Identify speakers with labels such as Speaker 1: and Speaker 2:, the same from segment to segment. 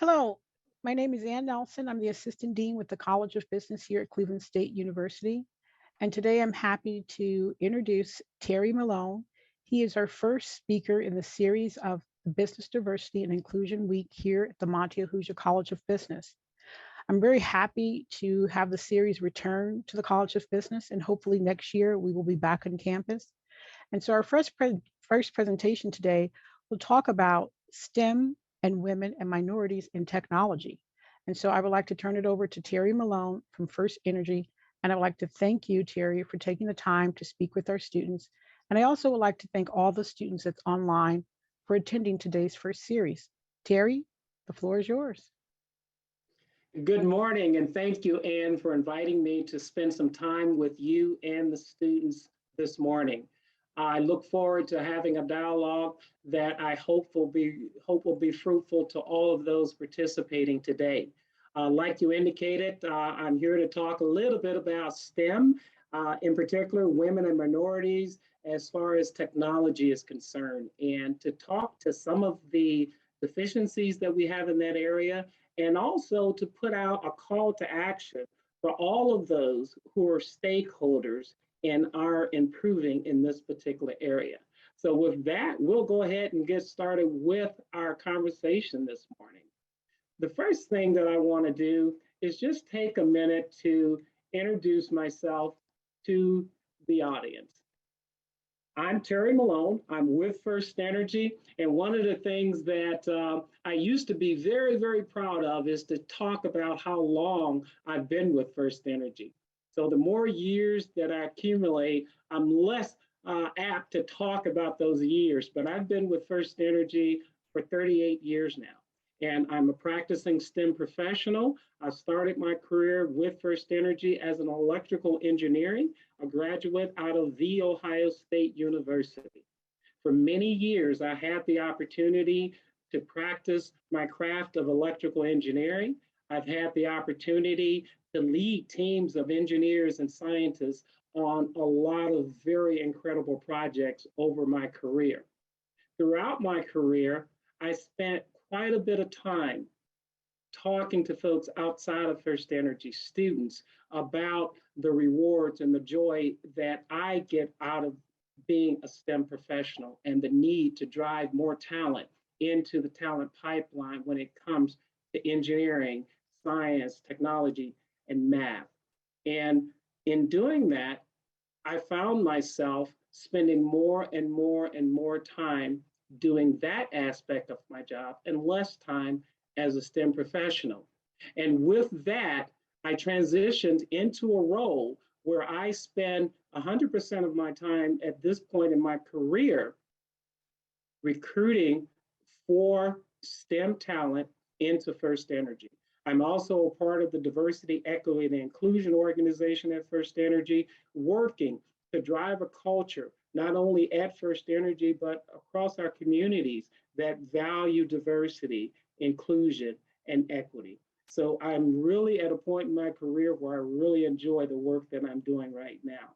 Speaker 1: Hello, my name is Ann Nelson. I'm the Assistant Dean with the College of Business here at Cleveland State University. And today I'm happy to introduce Terry Malone. He is our first speaker in the series of the Business Diversity and Inclusion Week here at the Monte Hoosier College of Business. I'm very happy to have the series return to the College of Business, and hopefully next year we will be back on campus. And so our first presentation today will talk about STEM and women and minorities in technology. And so I would like to turn it over to Terry Malone from FirstEnergy. And I'd like to thank you, Terry, for taking the time to speak with our students. And I also would like to thank all the students that's online for attending today's first series. Terry, the floor is yours.
Speaker 2: Good morning, and thank you, Ann, for inviting me to spend some time with you and the students this morning. I look forward to having a dialogue that I hope will be fruitful to all of those participating today. Like you indicated, I'm here to talk a little bit about STEM, in particular women and minorities as far as technology is concerned, and to talk to some of the deficiencies that we have in that area, and also to put out a call to action for all of those who are stakeholders and are improving in this particular area. So with that, we'll go ahead and get started with our conversation this morning. The first thing that I want to do is just take a minute to introduce myself to the audience. I'm Terry Malone. I'm with FirstEnergy, and one of the things that I used to be very, very proud of is to talk about how long I've been with FirstEnergy. So the more years that I accumulate, I'm less apt to talk about those years, but I've been with FirstEnergy for 38 years now. And I'm a practicing STEM professional. I started my career with FirstEnergy as an electrical engineering, a graduate out of The Ohio State University. For many years, I had the opportunity to practice my craft of electrical engineering. I've had the opportunity to lead teams of engineers and scientists on a lot of very incredible projects over my career. Throughout my career, I spent quite a bit of time talking to folks outside of FirstEnergy, students, about the rewards and the joy that I get out of being a STEM professional and the need to drive more talent into the talent pipeline when it comes to engineering, science, technology, and math. And in doing that, I found myself spending more and more and more time doing that aspect of my job and less time as a STEM professional. And with that, I transitioned into a role where I spend 100% of my time at this point in my career recruiting for STEM talent into FirstEnergy. I'm also a part of the Diversity, Equity, and Inclusion organization at FirstEnergy, working to drive a culture not only at FirstEnergy, but across our communities that value diversity, inclusion, and equity. So I'm really at a point in my career where I really enjoy the work that I'm doing right now.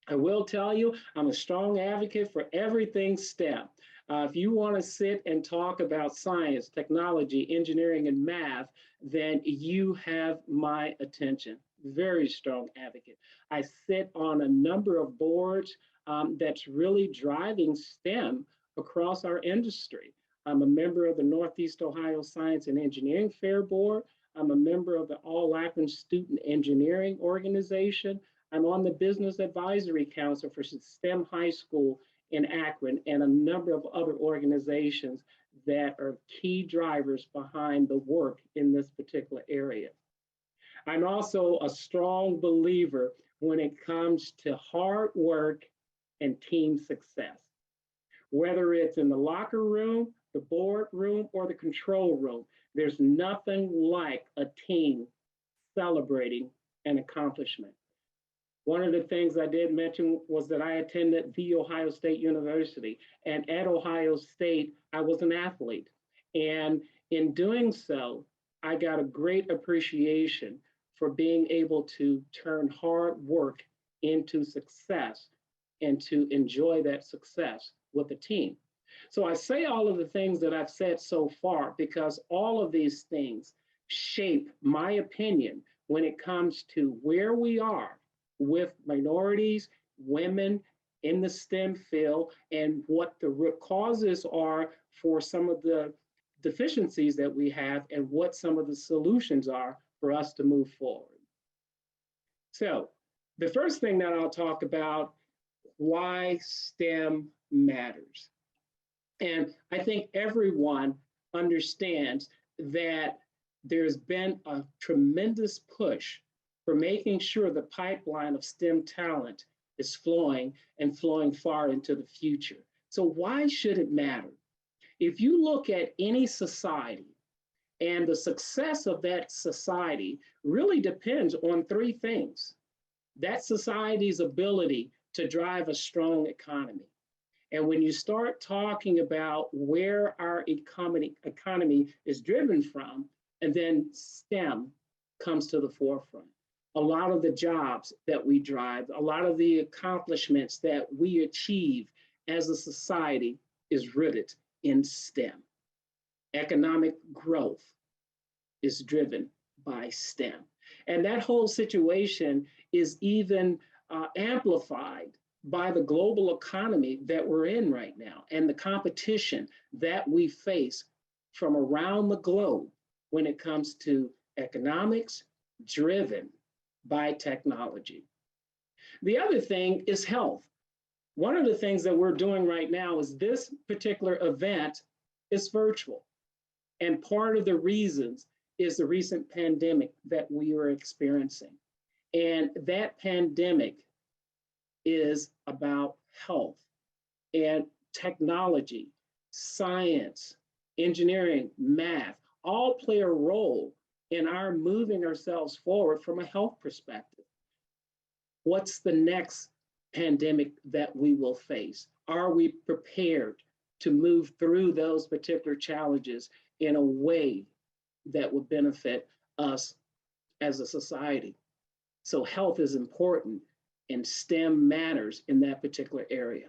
Speaker 2: I will tell you, I'm a strong advocate for everything STEM. If you want to sit and talk about science, technology, engineering, and math, then you have my attention. Very strong advocate. I sit on a number of boards that's really driving STEM across our industry. I'm a member of the Northeast Ohio Science and Engineering Fair Board. I'm a member of the All-Akron Student Engineering Organization. I'm on the Business Advisory Council for STEM High School in Akron and a number of other organizations that are key drivers behind the work in this particular area. I'm also a strong believer when it comes to hard work and team success. Whether it's in the locker room, the board room, or the control room, there's nothing like a team celebrating an accomplishment. One of the things I did mention was that I attended The Ohio State University, and at Ohio State, I was an athlete. And in doing so, I got a great appreciation for being able to turn hard work into success and to enjoy that success with the team. So I say all of the things that I've said so far because all of these things shape my opinion when it comes to where we are with minorities, women in the STEM field, and what the root causes are for some of the deficiencies that we have and what some of the solutions are for us to move forward. So the first thing that I'll talk about, why STEM matters. And I think everyone understands that there's been a tremendous push for making sure the pipeline of STEM talent is flowing and flowing far into the future. So why should it matter? If you look at any society, and the success of that society really depends on three things: that society's ability to drive a strong economy. And when you start talking about where our economy is driven from, and then STEM comes to the forefront. A lot of the jobs that we drive, a lot of the accomplishments that we achieve as a society is rooted in STEM. Economic growth is driven by STEM. And that whole situation is even amplified by the global economy that we're in right now and the competition that we face from around the globe when it comes to economics driven by technology. The other thing is health. One of the things that we're doing right now is this particular event is virtual. And part of the reasons is the recent pandemic that we are experiencing. And that pandemic is about health and technology, science, engineering, math, all play a role in our moving ourselves forward from a health perspective. What's the next pandemic that we will face? Are we prepared to move through those particular challenges in a way that would benefit us as a society? So health is important and STEM matters in that particular area.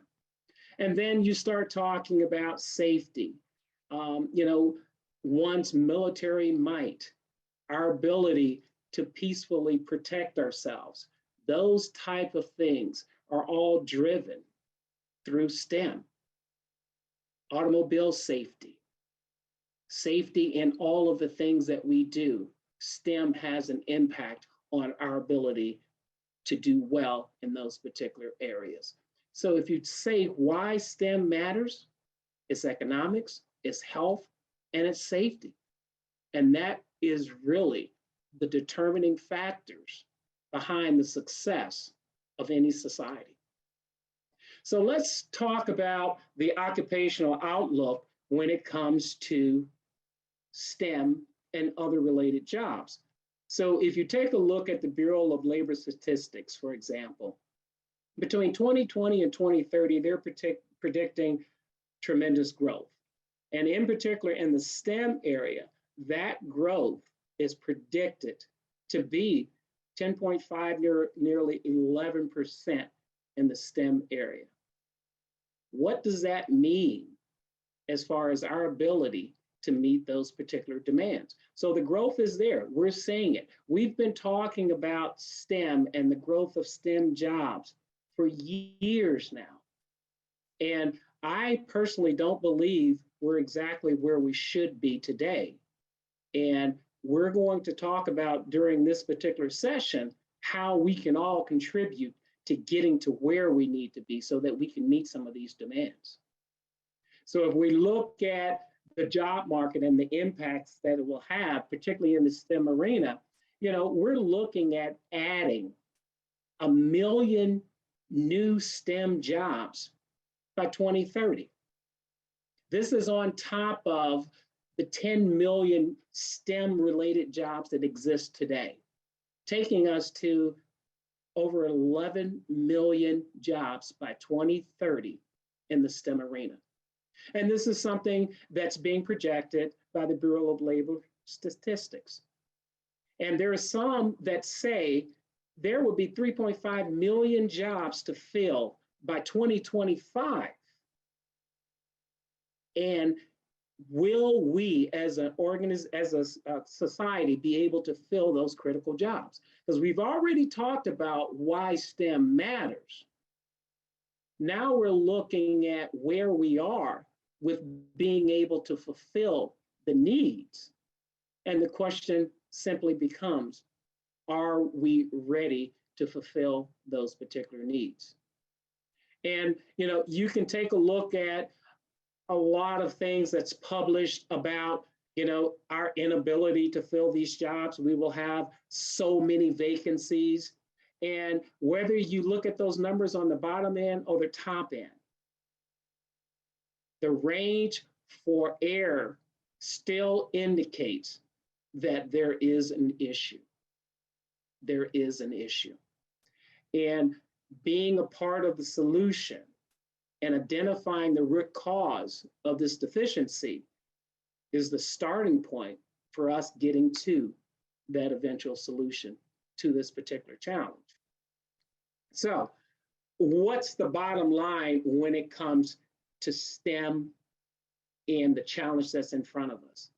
Speaker 2: And then you start talking about safety, one's military might, our ability to peacefully protect ourselves. Those type of things are all driven through STEM. Automobile safety, safety in all of the things that we do. STEM has an impact on our ability to do well in those particular areas. So if you say why STEM matters, it's economics, it's health, and it's safety. And that is really the determining factors behind the success of any society. So let's talk about the occupational outlook when it comes to STEM and other related jobs. So if you take a look at the Bureau of Labor Statistics, for example, between 2020 and 2030, they're predicting tremendous growth. And in particular, in the STEM area, that growth is predicted to be 10.5, nearly 11% in the STEM area. What does that mean as far as our ability to meet those particular demands? So the growth is there. We're seeing it. We've been talking about STEM and the growth of STEM jobs for years now. And I personally don't believe we're exactly where we should be today. And we're going to talk about during this particular session how we can all contribute to getting to where we need to be so that we can meet some of these demands. So if we look at the job market and the impacts that it will have, particularly in the STEM arena, we're looking at adding 1 million new STEM jobs by 2030. This is on top of the 10 million STEM-related jobs that exist today, taking us to over 11 million jobs by 2030 in the STEM arena. And this is something that's being projected by the Bureau of Labor Statistics. And there are some that say there will be 3.5 million jobs to fill by 2025. And will we as an society be able to fill those critical jobs? Because we've already talked about why STEM matters. Now we're looking at where we are with being able to fulfill the needs. And the question simply becomes, are we ready to fulfill those particular needs? And you can take a look at a lot of things that's published about our inability to fill these jobs. We will have so many vacancies. And whether you look at those numbers on the bottom end or the top end, the range for error still indicates that there is an issue. There is an issue. And being a part of the solution and identifying the root cause of this deficiency is the starting point for us getting to that eventual solution to this particular challenge. So, what's the bottom line when it comes to STEM and the challenge that's in front of us?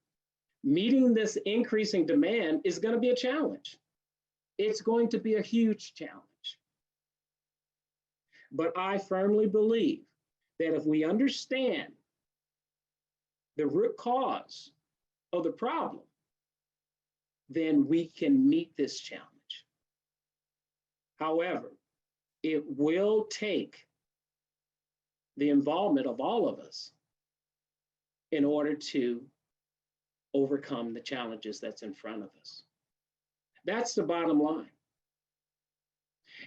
Speaker 2: Meeting this increasing demand is going to be a challenge. It's going to be a huge challenge. But I firmly believe that if we understand the root cause of the problem, then we can meet this challenge. However, it will take the involvement of all of us in order to overcome the challenges that's in front of us. That's the bottom line.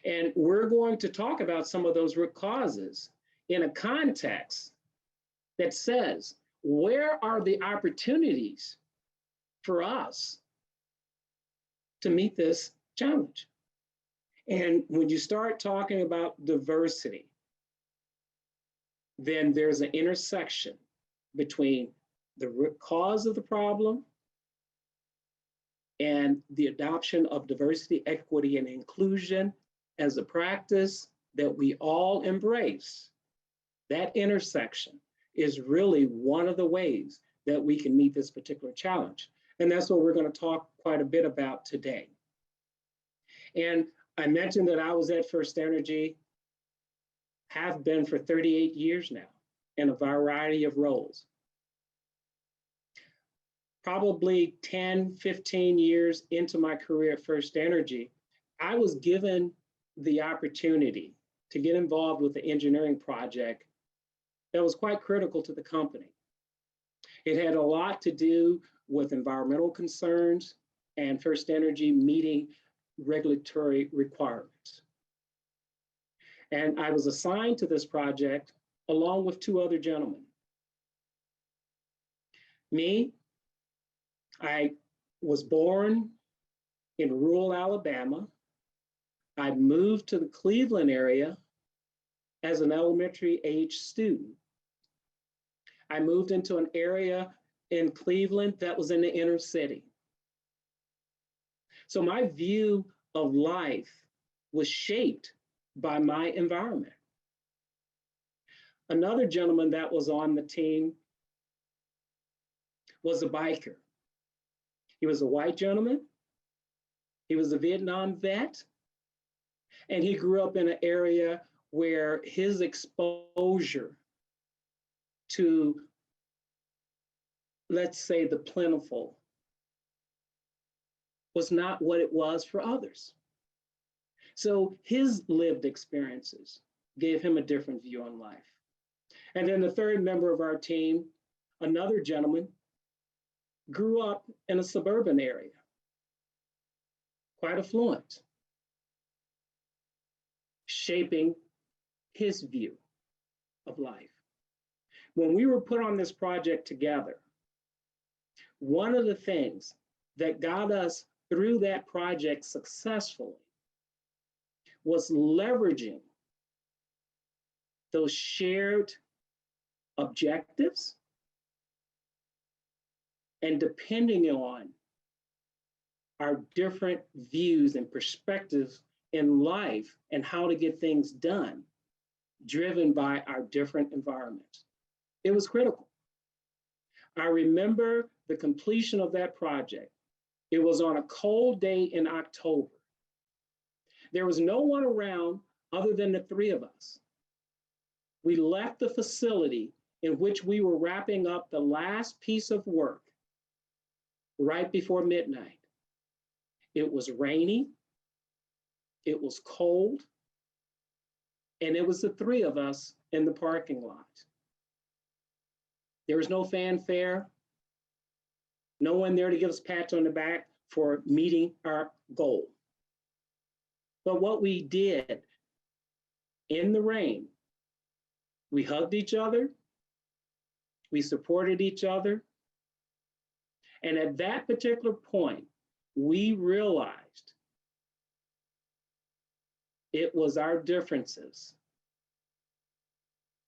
Speaker 2: And we're going to talk about some of those root causes in a context that says, where are the opportunities for us to meet this challenge? And when you start talking about diversity, then there's an intersection between the root cause of the problem and the adoption of diversity, equity, and inclusion as a practice that we all embrace. That intersection is really one of the ways that we can meet this particular challenge. And that's what we're going to talk quite a bit about today. And I mentioned that I was at FirstEnergy, have been for 38 years now in a variety of roles. Probably 10, 15 years into my career at FirstEnergy, I was given the opportunity to get involved with the engineering project that was quite critical to the company. It had a lot to do with environmental concerns and FirstEnergy meeting regulatory requirements. And I was assigned to this project along with two other gentlemen. Me, I was born in rural Alabama. I moved to the Cleveland area as an elementary age student. I moved into an area in Cleveland that was in the inner city. So my view of life was shaped by my environment. Another gentleman that was on the team was a biker. He was a white gentleman. He was a Vietnam vet. And he grew up in an area where his exposure to, let's say, the plentiful was not what it was for others. So his lived experiences gave him a different view on life. And then the third member of our team, another gentleman, grew up in a suburban area, quite affluent, shaping his view of life. When we were put on this project together, one of the things that got us through that project successfully was leveraging those shared objectives and depending on our different views and perspectives in life and how to get things done, driven by our different environments. It was critical. I remember the completion of that project. It was on a cold day in October. There was no one around other than the three of us. We left the facility in which we were wrapping up the last piece of work right before midnight. It was rainy, it was cold, and it was the three of us in the parking lot. There was no fanfare, no one there to give us pats on the back for meeting our goal. But what we did in the rain, we hugged each other, we supported each other, and at that particular point, we realized it was our differences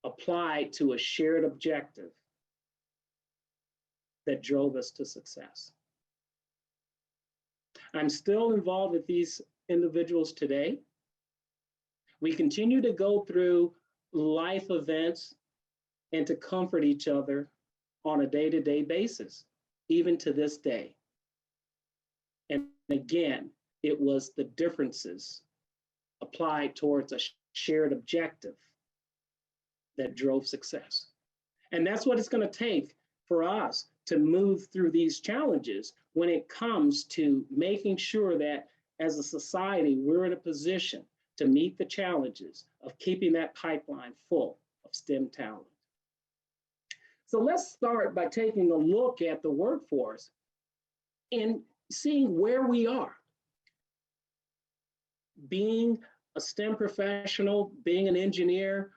Speaker 2: applied to a shared objective that drove us to success. I'm still involved with these individuals today. We continue to go through life events and to comfort each other on a day-to-day basis, even to this day. And again, it was the differences applied towards a shared objective that drove success. And that's what it's going to take for us to move through these challenges when it comes to making sure that as a society, we're in a position to meet the challenges of keeping that pipeline full of STEM talent. So let's start by taking a look at the workforce and seeing where we are. Being a STEM professional, being an engineer,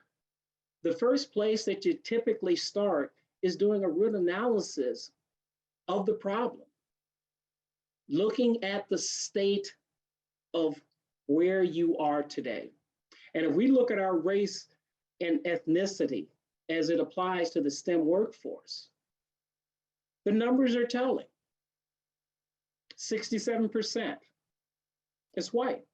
Speaker 2: the first place that you typically start is doing a root analysis of the problem, looking at the state of where you are today. And if we look at our race and ethnicity as it applies to the STEM workforce, the numbers are telling. 67% is white,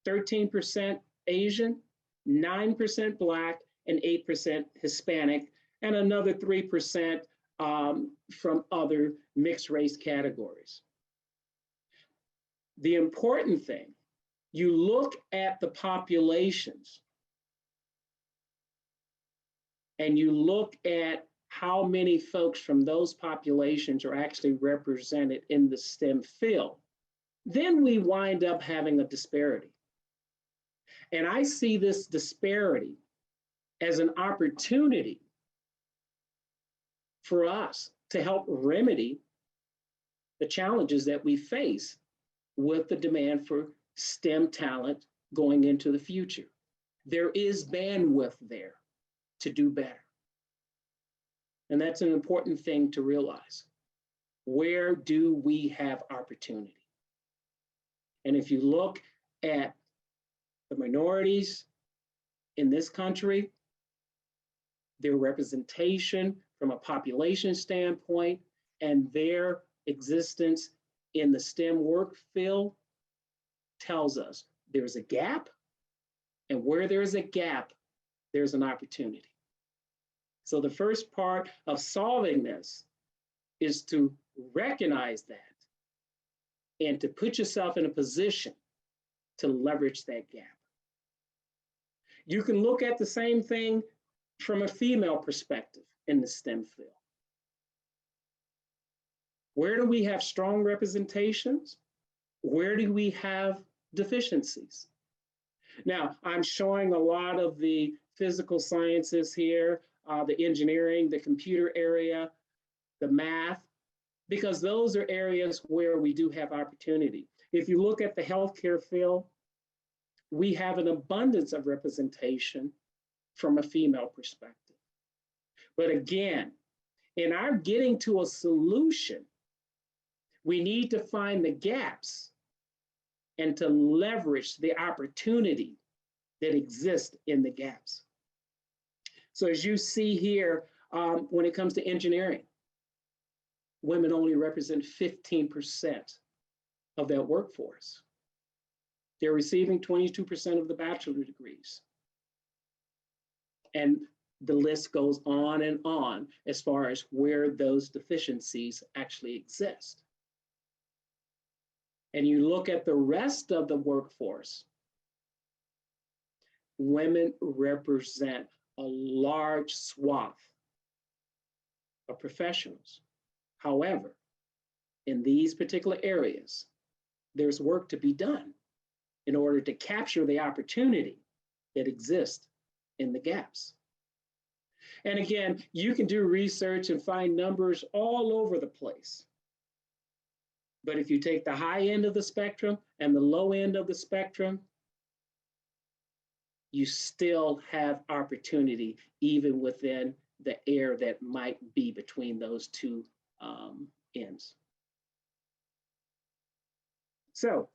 Speaker 2: 13% Asian, 9% Black, and 8% Hispanic, and another 3% from other mixed race categories. The important thing, you look at the populations and you look at how many folks from those populations are actually represented in the STEM field, then we wind up having a disparity. And I see this disparity as an opportunity for us to help remedy the challenges that we face with the demand for STEM talent going into the future. There is bandwidth there to do better. And that's an important thing to realize. Where do we have opportunity? And if you look at the minorities in this country, their representation from a population standpoint and their existence in the STEM work field tells us there's a gap, and where there's a gap, there's an opportunity. So the first part of solving this is to recognize that and to put yourself in a position to leverage that gap. You can look at the same thing from a female perspective in the STEM field. Where do we have strong representations? Where do we have deficiencies? Now, I'm showing a lot of the physical sciences here, the engineering, the computer area, the math, because those are areas where we do have opportunity. If you look at the healthcare field, we have an abundance of representation from a female perspective. But again, in our getting to a solution, we need to find the gaps and to leverage the opportunity that exists in the gaps. So as you see here, when it comes to engineering, women only represent 15% of that workforce. They're receiving 22% of the bachelor degrees. And the list goes on as far as where those deficiencies actually exist. And you look at the rest of the workforce, women represent a large swath of professionals. However, in these particular areas, there's work to be done in order to capture the opportunity that exists in the gaps. And again, you can do research and find numbers all over the place. But if you take the high end of the spectrum and the low end of the spectrum, you still have opportunity even within the air that might be between those two ends. So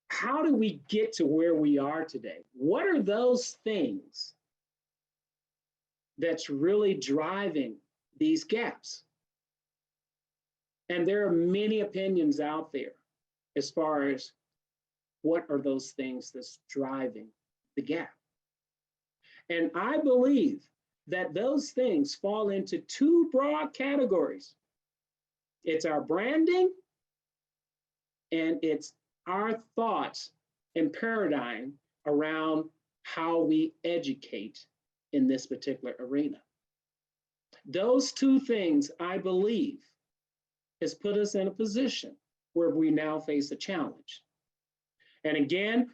Speaker 2: how do we get to where we are today? What are those things that's really driving these gaps? And there are many opinions out there as far as what are those things that's driving the gap. And I believe that those things fall into two broad categories. It's our branding and it's our thoughts and paradigm around how we educate in this particular arena. Those two things, I believe, has put us in a position where we now face a challenge. And again,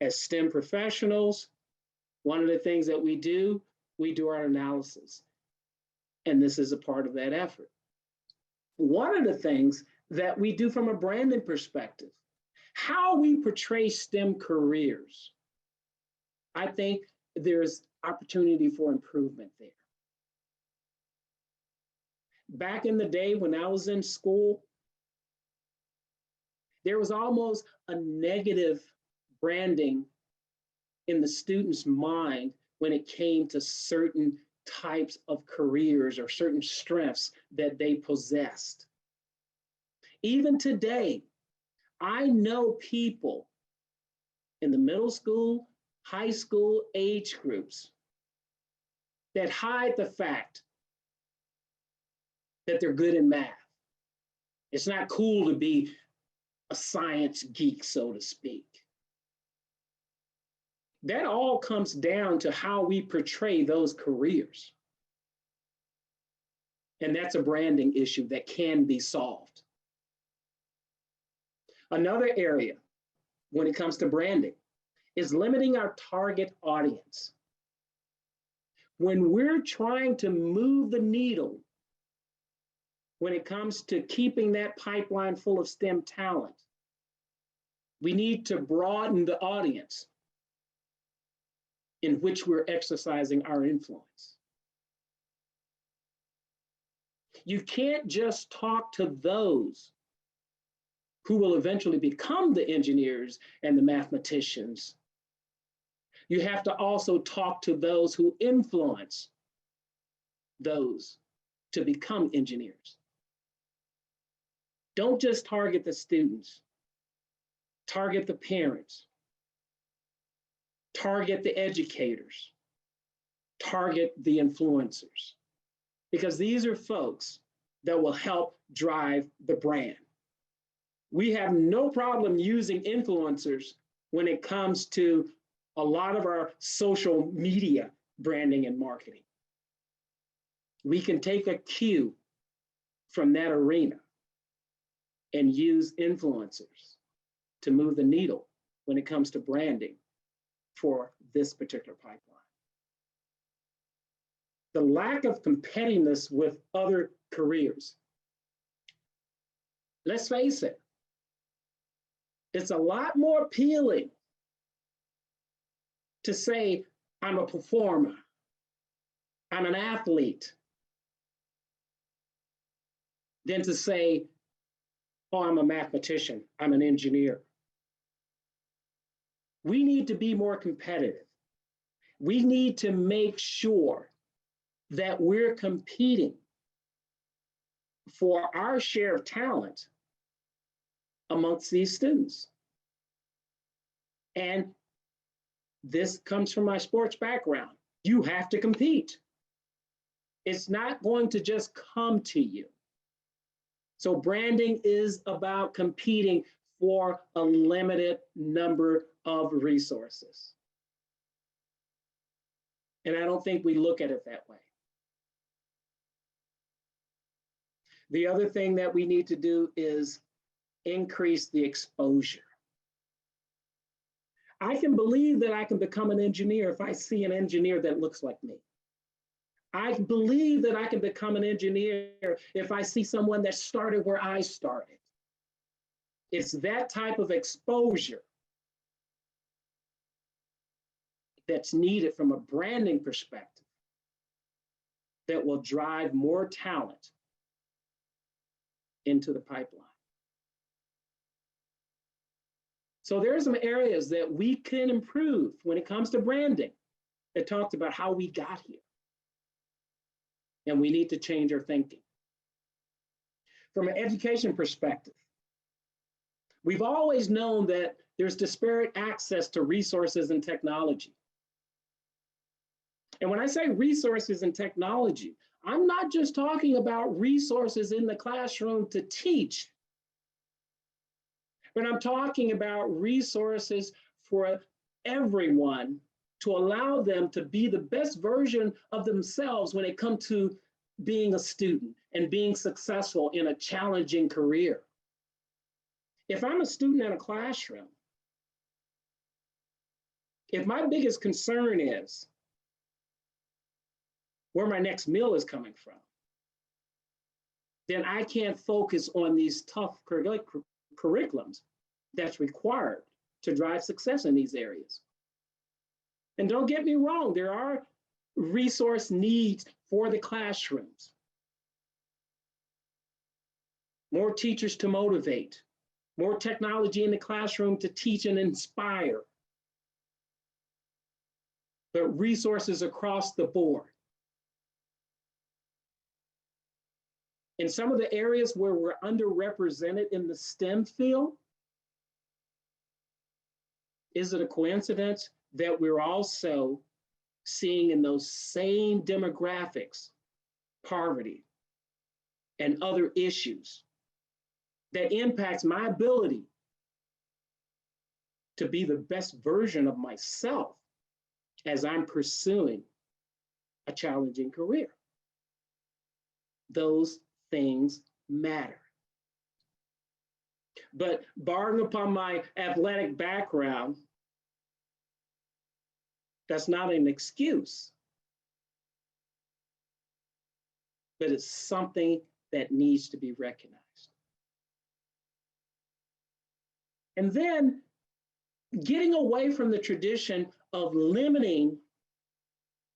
Speaker 2: as STEM professionals, one of the things that we do our analysis. And this is a part of that effort. One of the things that we do from a branding perspective, how we portray STEM careers, I think there's opportunity for improvement there. Back in the day when I was in school, there was almost a negative branding in the student's mind when it came to certain types of careers or certain strengths that they possessed. Even today, I know people in the middle school, high school age groups that hide the fact that they're good in math. It's not cool to be a science geek, so to speak. That all comes down to how we portray those careers. And that's a branding issue that can be solved. Another area when it comes to branding is limiting our target audience. When we're trying to move the needle when it comes to keeping that pipeline full of STEM talent, we need to broaden the audience in which we're exercising our influence. You can't just talk to those who will eventually become the engineers and the mathematicians. You have to also talk to those who influence those to become engineers. Don't just target the students, target the parents, target the educators, target the influencers, because these are folks that will help drive the brand. We have no problem using influencers when it comes to a lot of our social media branding and marketing. We can take a cue from that arena and use influencers to move the needle when it comes to branding for this particular pipeline. The lack of competitiveness with other careers. Let's face it, it's a lot more appealing to say, I'm a performer, I'm an athlete, than to say, oh, I'm a mathematician, I'm an engineer. We need to be more competitive. We need to make sure that we're competing for our share of talent amongst these students. And this comes from my sports background. You have to compete. It's not going to just come to you. So branding is about competing for a limited number of resources. And I don't think we look at it that way. The other thing that we need to do is increase the exposure. I can believe that I can become an engineer if I see an engineer that looks like me. I believe that I can become an engineer if I see someone that started where I started. It's that type of exposure that's needed from a branding perspective that will drive more talent into the pipeline. So there are some areas that we can improve when it comes to branding. It talked about how we got here. And we need to change our thinking. From an education perspective, we've always known that there's disparate access to resources and technology. And when I say resources and technology, I'm not just talking about resources in the classroom to teach, but I'm talking about resources for everyone to allow them to be the best version of themselves when it comes to being a student and being successful in a challenging career. If I'm a student in a classroom, if my biggest concern is where my next meal is coming from, then I can't focus on these tough curriculums that's required to drive success in these areas. And don't get me wrong, there are resource needs for the classrooms. More teachers to motivate, more technology in the classroom to teach and inspire, but resources across the board. In some of the areas where we're underrepresented in the STEM field, is it a coincidence that we're also seeing in those same demographics, poverty and other issues that impacts my ability to be the best version of myself as I'm pursuing a challenging career? Those things matter. But borrowing upon my athletic background, that's not an excuse, but it's something that needs to be recognized. And then getting away from the tradition of limiting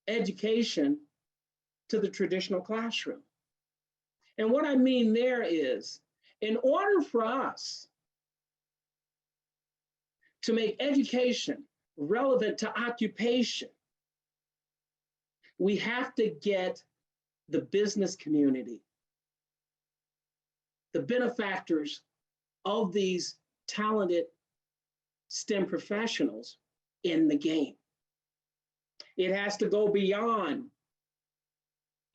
Speaker 2: education to the traditional classroom. And what I mean there is, in order for us to make education relevant to occupation, we have to get the business community, the benefactors of these talented STEM professionals in the game. It has to go beyond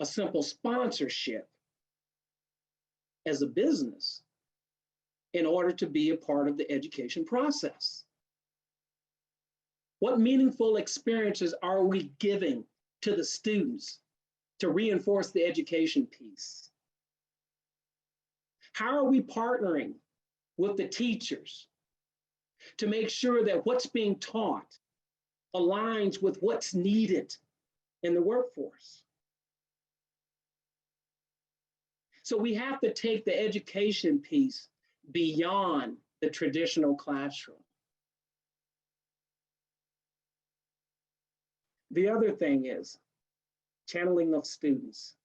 Speaker 2: a simple sponsorship as a business in order to be a part of the education process. What meaningful experiences are we giving to the students to reinforce the education piece? How are we partnering with the teachers to make sure that what's being taught aligns with what's needed in the workforce? So we have to take the education piece beyond the traditional classroom. The other thing is channeling of students.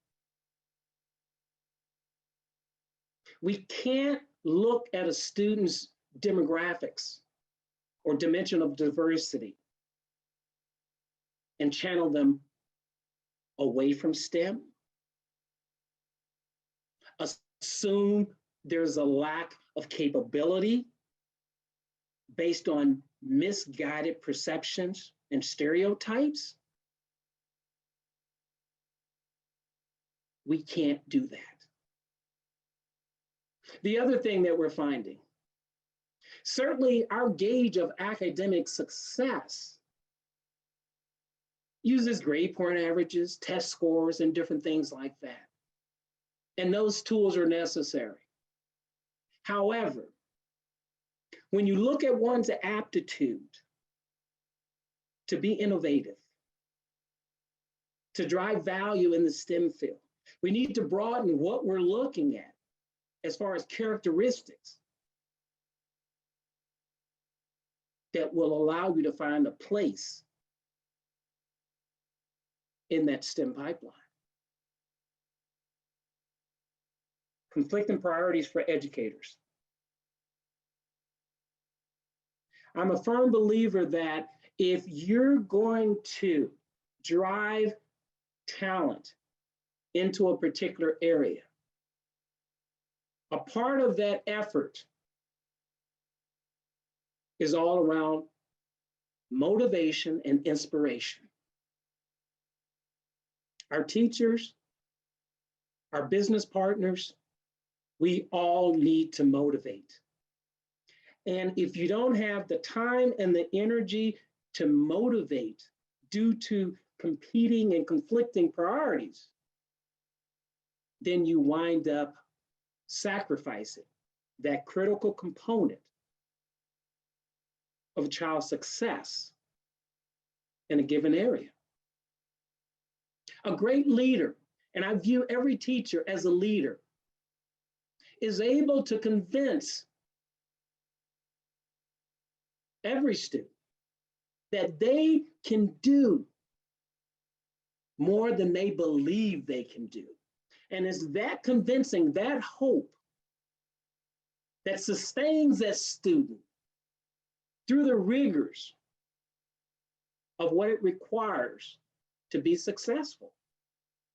Speaker 2: We can't look at a student's demographics or dimension of diversity and channel them away from STEM. Assume there's a lack of capability based on misguided perceptions and stereotypes. we can't do that. The other thing that we're finding, certainly our gauge of academic success uses grade point averages, test scores, and different things like that. And those tools are necessary. However, when you look at one's aptitude to be innovative, to drive value in the STEM field, we need to broaden what we're looking at as far as characteristics that will allow you to find a place in that STEM pipeline. Conflicting priorities for educators. I'm a firm believer that if you're going to drive talent into a particular area, a part of that effort is all around motivation and inspiration. Our teachers, our business partners, we all need to motivate. And if you don't have the time and the energy to motivate due to competing and conflicting priorities, then you wind up sacrificing that critical component of a child's success in a given area. A great leader, and I view every teacher as a leader, is able to convince every student that they can do more than they believe they can do. And it's that convincing, that hope, that sustains that student through the rigors of what it requires to be successful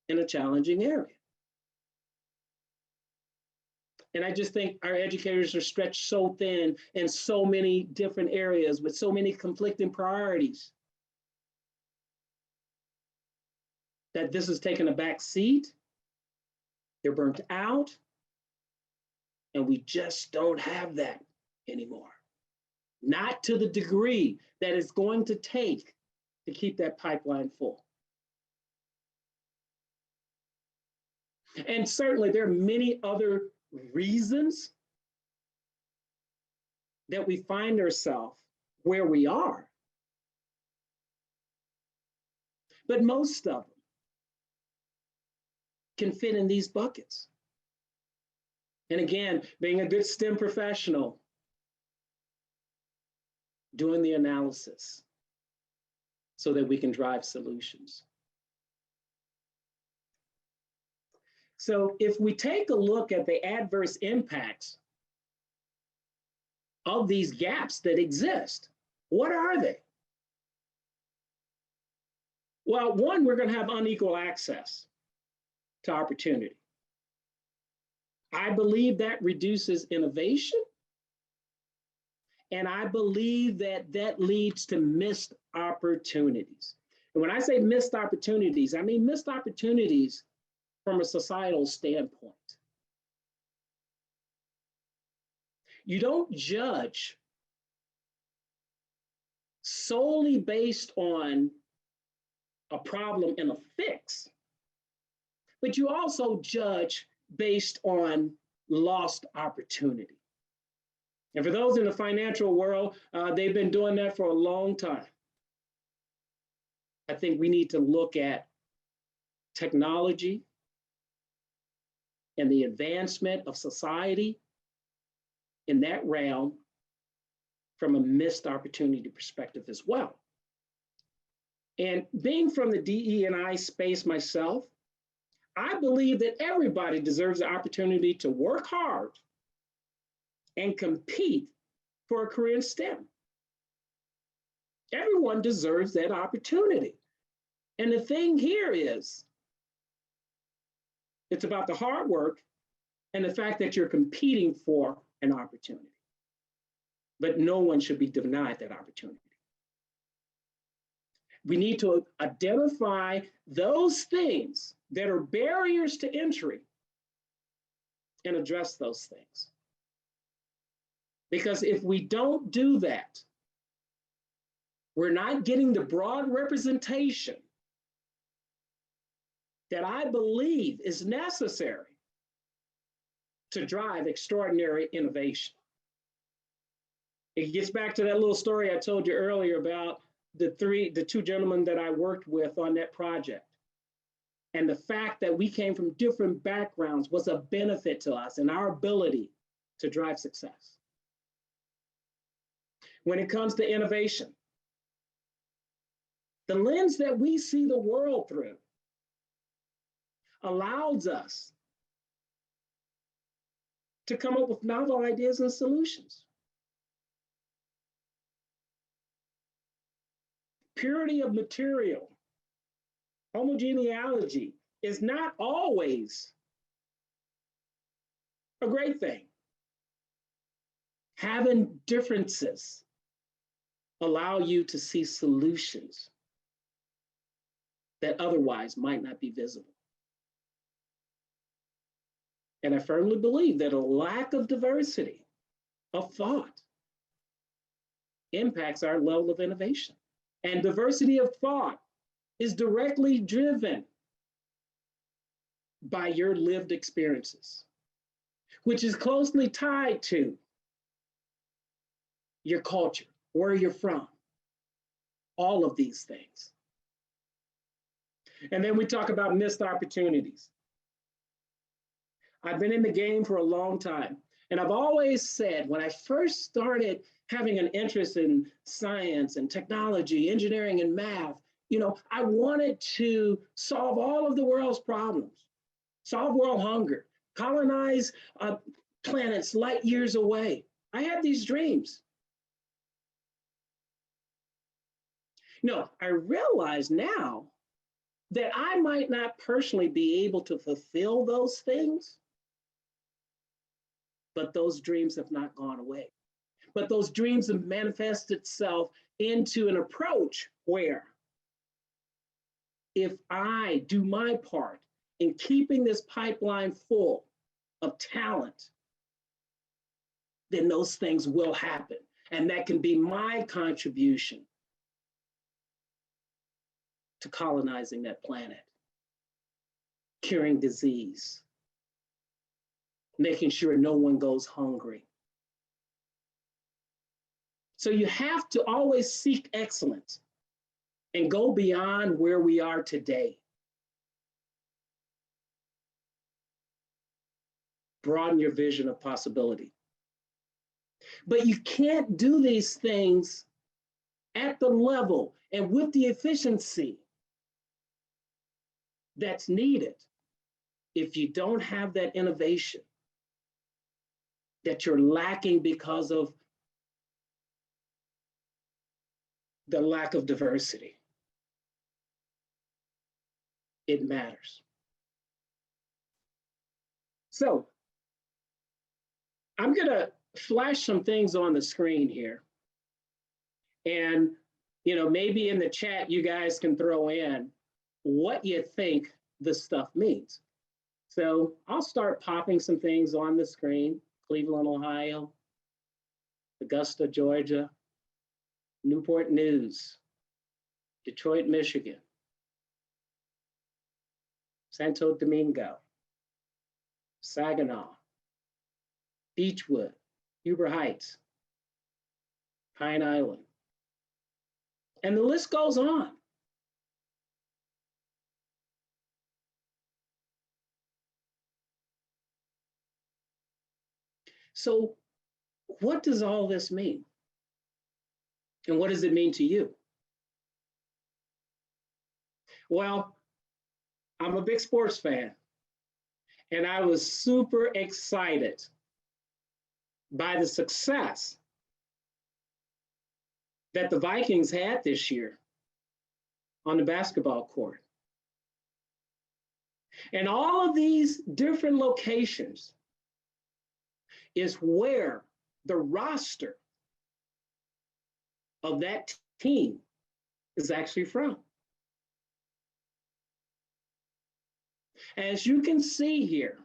Speaker 2: in a challenging area. And I just think our educators are stretched so thin in so many different areas with so many conflicting priorities that this has taken a back seat. They're burnt out, and we just don't have that anymore. Not to the degree that it's going to take to keep that pipeline full. And certainly there are many other reasons that we find ourselves where we are. But most of them can fit in these buckets. And again, being a good STEM professional, doing the analysis so that we can drive solutions. So if we take a look at the adverse impacts of these gaps that exist, what are they? Well, one, we're going to have unequal access to opportunity. I believe that reduces innovation. And I believe that that leads to missed opportunities. And when I say missed opportunities, I mean missed opportunities from a societal standpoint. You don't judge solely based on a problem and a fix, but you also judge based on lost opportunity. And for those in the financial world, they've been doing that for a long time. I think we need to look at technology and the advancement of society in that realm from a missed opportunity perspective as well. And being from the DE&I space myself, I believe that everybody deserves the opportunity to work hard and compete for a career in STEM. Everyone deserves that opportunity. And the thing here is, it's about the hard work and the fact that you're competing for an opportunity. But no one should be denied that opportunity. We need to identify those things that are barriers to entry and address those things. Because if we don't do that, we're not getting the broad representation that I believe is necessary to drive extraordinary innovation. It gets back to that little story I told you earlier about the two gentlemen that I worked with on that project. And the fact that we came from different backgrounds was a benefit to us and our ability to drive success. When it comes to innovation, the lens that we see the world through allows us to come up with novel ideas and solutions. Purity of material, homogeneity is not always a great thing. Having differences allow you to see solutions that otherwise might not be visible. And I firmly believe that a lack of diversity of thought impacts our level of innovation. And diversity of thought is directly driven by your lived experiences, which is closely tied to your culture, where you're from, all of these things. And then we talk about missed opportunities. I've been in the game for a long time, and I've always said when I first started having an interest in science and technology, engineering and math, I wanted to solve all of the world's problems, solve world hunger, colonize planets light years away. I had these dreams. I realize now that I might not personally be able to fulfill those things, but those dreams have not gone away. But those dreams have manifested itself into an approach where if I do my part in keeping this pipeline full of talent, then those things will happen. And that can be my contribution to colonizing that planet, curing disease, making sure no one goes hungry. So you have to always seek excellence and go beyond where we are today. Broaden your vision of possibility. But you can't do these things at the level and with the efficiency that's needed if you don't have that innovation that you're lacking because of the lack of diversity. It matters. So I'm going to flash some things on the screen here. And, maybe in the chat, you guys can throw in what you think this stuff means. So I'll start popping some things on the screen. Cleveland, Ohio, Augusta, Georgia, Newport News, Detroit, Michigan, Santo Domingo, Saginaw, Beechwood, Huber Heights, Pine Island, and the list goes on. So what does all this mean? And what does it mean to you? Well, I'm a big sports fan, and I was super excited by the success that the Vikings had this year on the basketball court. And all of these different locations is where the roster of that team is actually from. As you can see here,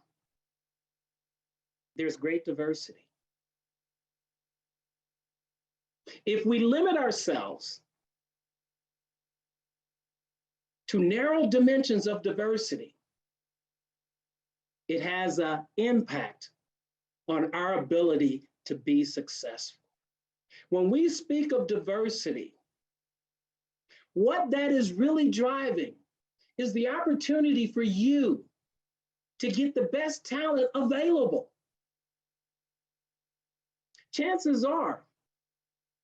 Speaker 2: there's great diversity. If we limit ourselves to narrow dimensions of diversity, it has an impact on our ability to be successful. When we speak of diversity, what that is really driving is the opportunity for you to get the best talent available. Chances are,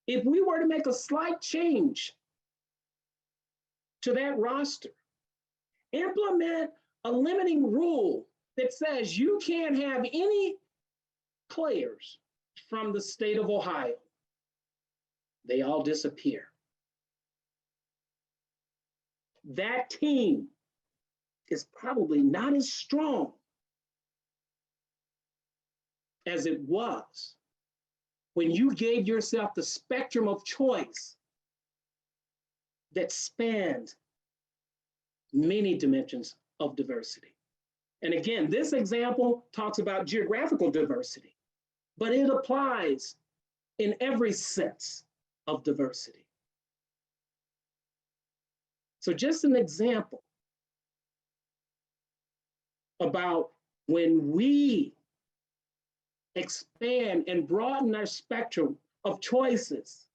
Speaker 2: if we were to make a slight change to that roster, implement a limiting rule that says you can't have any players from the state of Ohio, they all disappear. That team is probably not as strong as it was when you gave yourself the spectrum of choice that spanned many dimensions of diversity. And again, this example talks about geographical diversity, but it applies in every sense of diversity. So just an example about when we expand and broaden our spectrum of choices,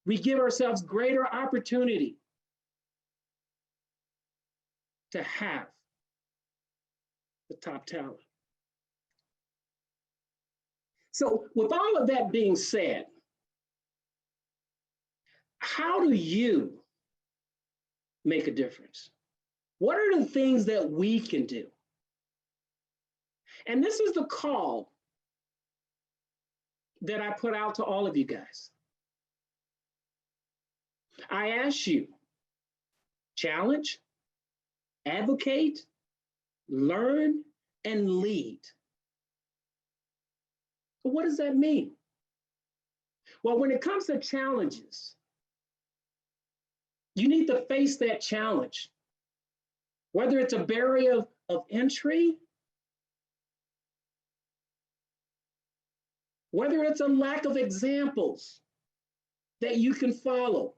Speaker 2: we give ourselves greater opportunity to have the top talent. So with all of that being said, how do you make a difference? What are the things that we can do? And this is the call that I put out to all of you guys. I ask you, challenge, advocate, learn, and lead. So what does that mean? Well, when it comes to challenges, you need to face that challenge, whether it's a barrier of entry, whether it's a lack of examples that you can follow.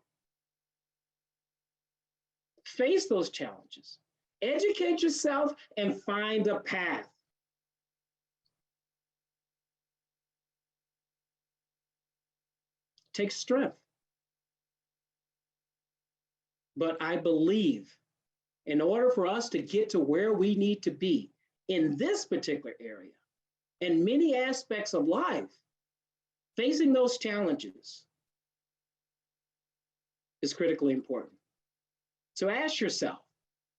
Speaker 2: Face those challenges, educate yourself, and find a path. Take strength. But I believe in order for us to get to where we need to be in this particular area, in many aspects of life, facing those challenges is critically important. So ask yourself,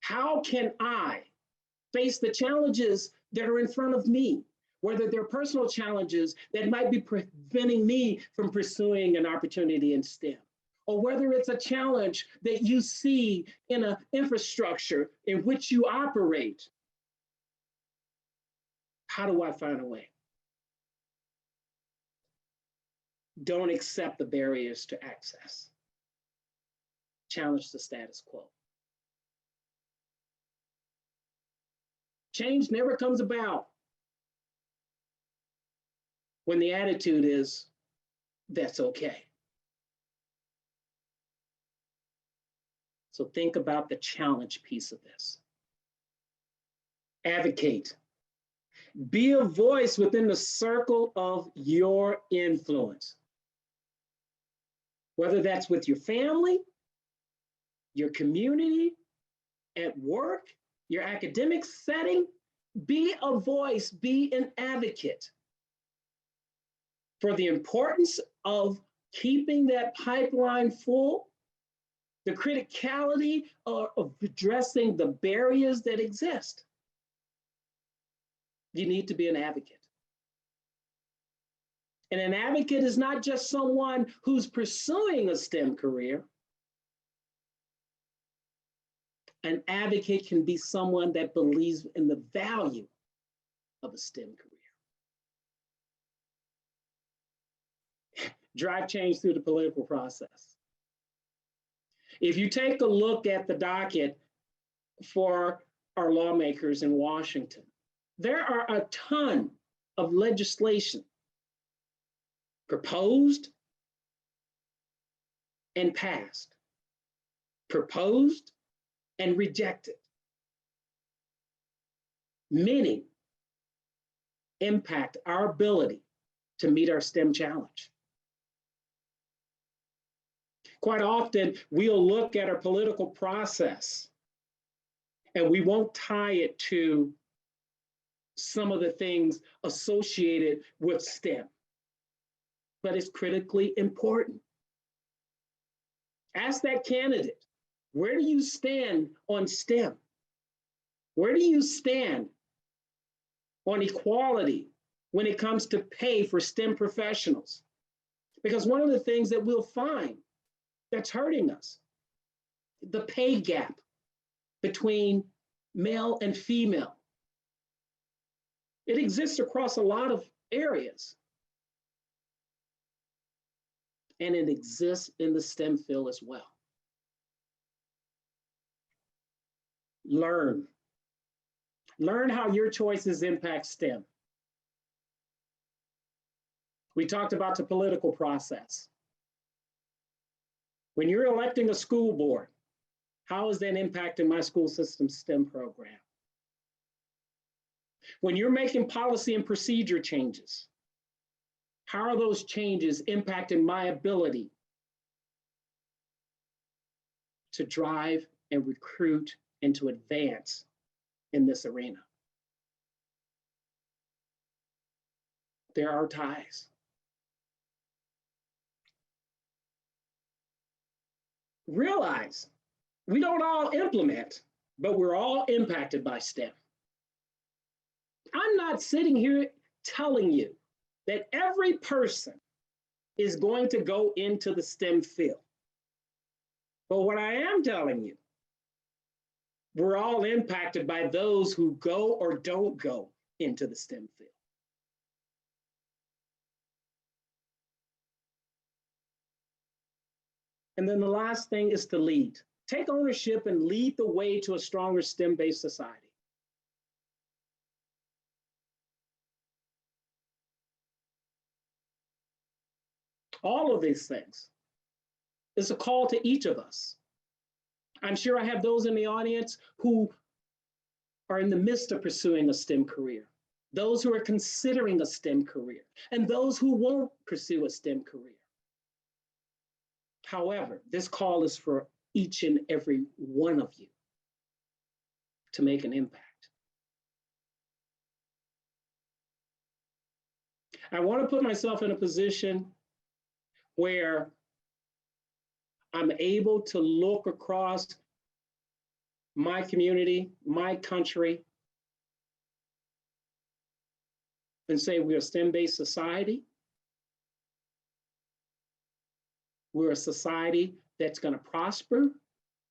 Speaker 2: how can I face the challenges that are in front of me, whether they're personal challenges that might be preventing me from pursuing an opportunity in STEM, or whether it's a challenge that you see in an infrastructure in which you operate. How do I find a way? Don't accept the barriers to access. Challenge the status quo. Change never comes about when the attitude is, that's okay. So think about the challenge piece of this. Advocate. Be a voice within the circle of your influence. Whether that's with your family, your community, at work, your academic setting, be a voice, be an advocate for the importance of keeping that pipeline full, the criticality of addressing the barriers that exist. You need to be an advocate. And an advocate is not just someone who's pursuing a STEM career. An advocate can be someone that believes in the value of a STEM career. Drive change through the political process. If you take a look at the docket for our lawmakers in Washington. There are a ton of legislation proposed and passed, proposed and rejected. Many impact our ability to meet our STEM challenge. Quite often, we'll look at our political process and we won't tie it to some of the things associated with STEM, but it's critically important. Ask that candidate, where do you stand on STEM? Where do you stand on equality when it comes to pay for STEM professionals? Because one of the things that we'll find that's hurting us, the pay gap between male and female. It exists across a lot of areas. And it exists in the STEM field as well. Learn. Learn how your choices impact STEM. We talked about the political process. When you're electing a school board, how is that impacting my school system STEM program? When you're making policy and procedure changes, how are those changes impacting my ability to drive and recruit and to advance in this arena? There are ties. Realize we don't all implement, but we're all impacted by STEM. I'm not sitting here telling you that every person is going to go into the STEM field. But what I am telling you, we're all impacted by those who go or don't go into the STEM field. And then the last thing is to lead. Take ownership and lead the way to a stronger STEM-based society. All of these things is a call to each of us. I'm sure I have those in the audience who are in the midst of pursuing a STEM career, those who are considering a STEM career, and those who won't pursue a STEM career. However, this call is for each and every one of you to make an impact. I want to put myself in a position where I'm able to look across my community, my country, and say we're a STEM-based society. We're a society that's going to prosper,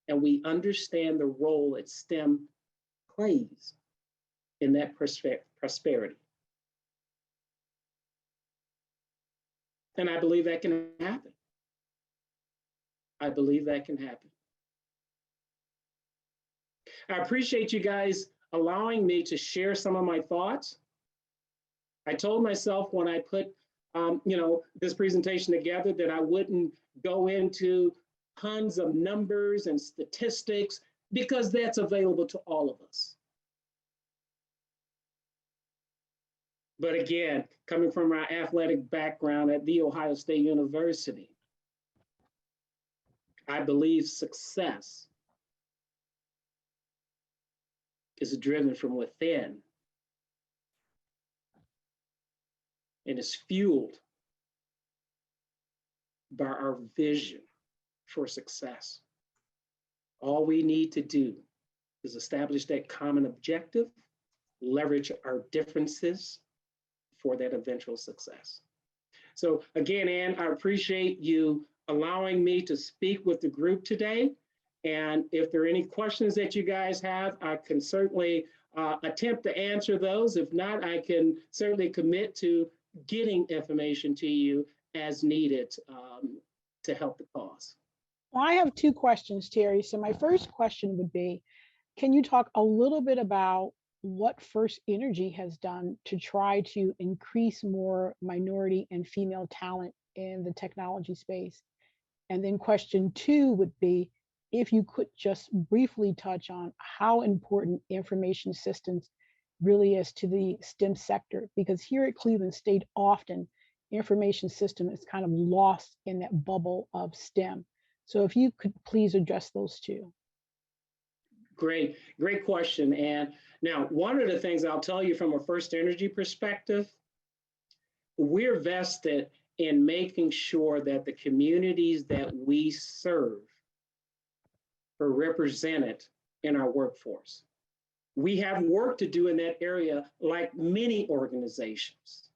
Speaker 2: and we understand the role that STEM plays in that prosperity. And I believe that can happen. I believe that can happen. I appreciate you guys allowing me to share some of my thoughts. I told myself when I put this presentation together that I wouldn't go into tons of numbers and statistics because that's available to all of us. But again, coming from our athletic background at The Ohio State University, I believe success is driven from within and is fueled by our vision for success. All we need to do is establish that common objective, leverage our differences for that eventual success. So again, Ann, I appreciate you allowing me to speak with the group today. And if there are any questions that you guys have, I can certainly attempt to answer those. If not, I can certainly commit to getting information to you as needed to help the cause.
Speaker 1: Well, I have two questions, Terry. So my first question would be, Can you talk a little bit about what First Energy has done to try to increase more minority and female talent in the technology space? And then question two would be if you could just briefly touch on how important information systems really is to the STEM sector, because here at Cleveland State, often information system is kind of lost in that bubble of STEM. So if you could please address those two.
Speaker 2: Great question. And now, one of the things I'll tell you from a FirstEnergy perspective, we're vested in making sure that the communities that we serve are represented in our workforce. We have work to do in that area, like many organizations.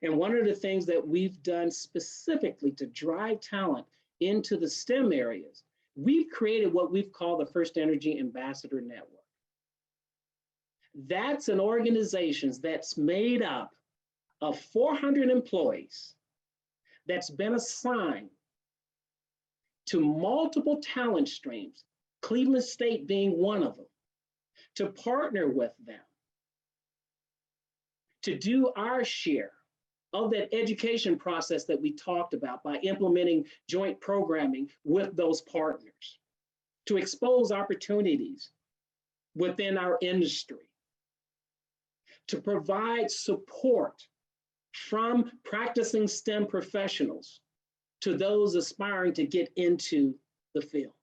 Speaker 2: And one of the things that we've done specifically to drive talent into the STEM areas, we've created what we've called the FirstEnergy Ambassador Network. That's an organization that's made up of 400 employees that's been assigned to multiple talent streams, Cleveland State being one of them, to partner with them, to do our share of that education process that we talked about by implementing joint programming with those partners, to expose opportunities within our industry, to provide support from practicing STEM professionals to those aspiring to get into the field.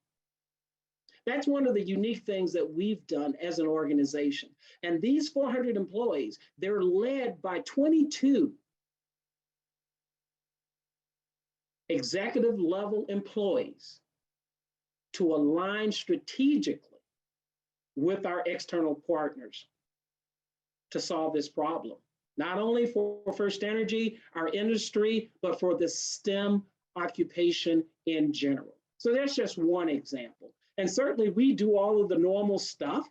Speaker 2: That's one of the unique things that we've done as an organization. And these 400 employees, they're led by 22 executive level employees to align strategically with our external partners to solve this problem. Not only for FirstEnergy, our industry, but for the STEM occupation in general. So that's just one example. And certainly we do all of the normal stuff,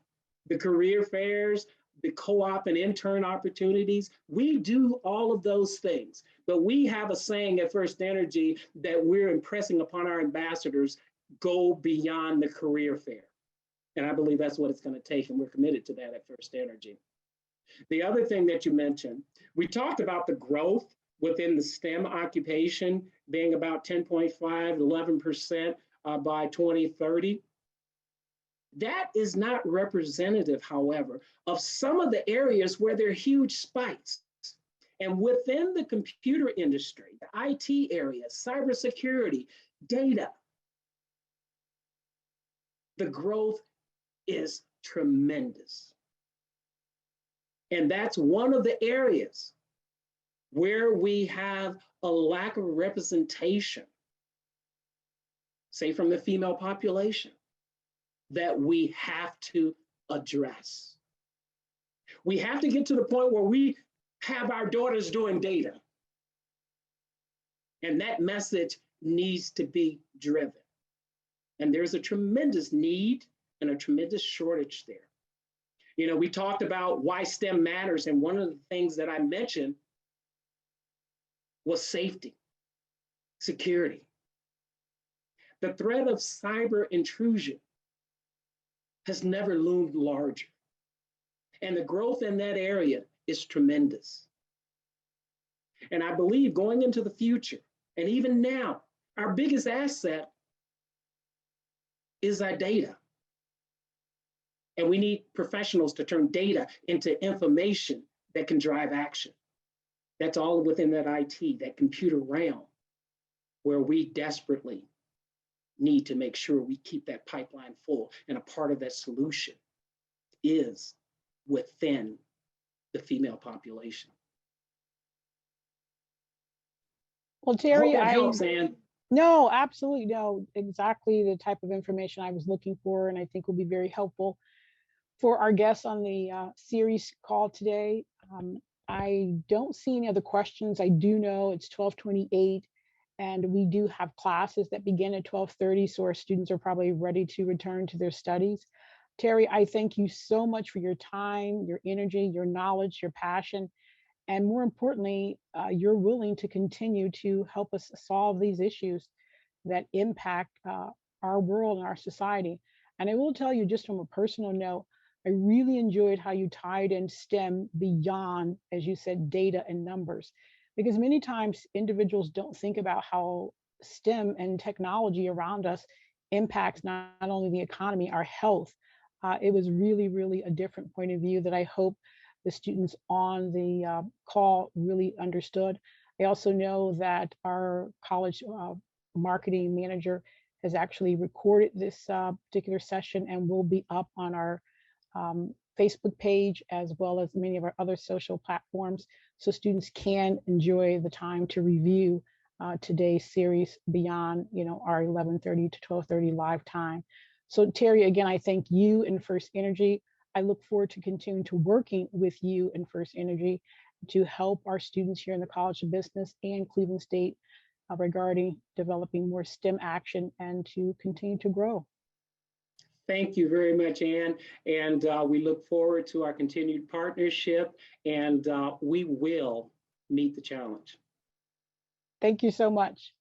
Speaker 2: the career fairs, the co-op and intern opportunities. We do all of those things, but we have a saying at FirstEnergy that we're impressing upon our ambassadors, go beyond the career fair. And I believe that's what it's going to take, and we're committed to that at FirstEnergy. The other thing that you mentioned, we talked about the growth within the STEM occupation being about 10.5, 11% by 2030. That is not representative, however, of some of the areas where there are huge spikes. And within the computer industry, the IT area, cybersecurity, data, the growth is tremendous. And that's one of the areas where we have a lack of representation, say from the female population, that we have to address. We have to get to the point where we have our daughters doing data. And that message needs to be driven. And there's a tremendous need and a tremendous shortage there. You know, we talked about why STEM matters, and one of the things that I mentioned was safety, security. The threat of cyber intrusion has never loomed larger. And the growth in that area is tremendous. And I believe going into the future, and even now, our biggest asset is our data. And we need professionals to turn data into information that can drive action. That's all within that IT, that computer realm, where we desperately need to make sure we keep that pipeline full. And a part of that solution is within the female population.
Speaker 1: Well, Terry,
Speaker 2: I hope that helps, Ann.
Speaker 1: No, absolutely no, exactly the type of information I was looking for, and I think will be very helpful for our guests on the series call today. I don't see any other questions. I do know it's 12:28, and we do have classes that begin at 12:30, so our students are probably ready to return to their studies. Terry, I thank you so much for your time, your energy, your knowledge, your passion, and more importantly, you're willing to continue to help us solve these issues that impact our world and our society. And I will tell you, just from a personal note, I really enjoyed how you tied in STEM beyond, as you said, data and numbers, because many times individuals don't think about how STEM and technology around us impacts not only the economy, our health. It was really, really a different point of view that I hope the students on the call really understood. I also know that our college marketing manager has actually recorded this particular session and will be up on our Facebook page as well as many of our other social platforms, so students can enjoy the time to review today's series beyond, our 11:30 to 12:30 live time. So Terry, again, I thank you and FirstEnergy. I look forward to continuing to working with you and FirstEnergy to help our students here in the College of Business and Cleveland State regarding developing more STEM action and to continue to grow.
Speaker 2: Thank you very much, Ann. And we look forward to our continued partnership, and we will meet the challenge.
Speaker 1: Thank you so much.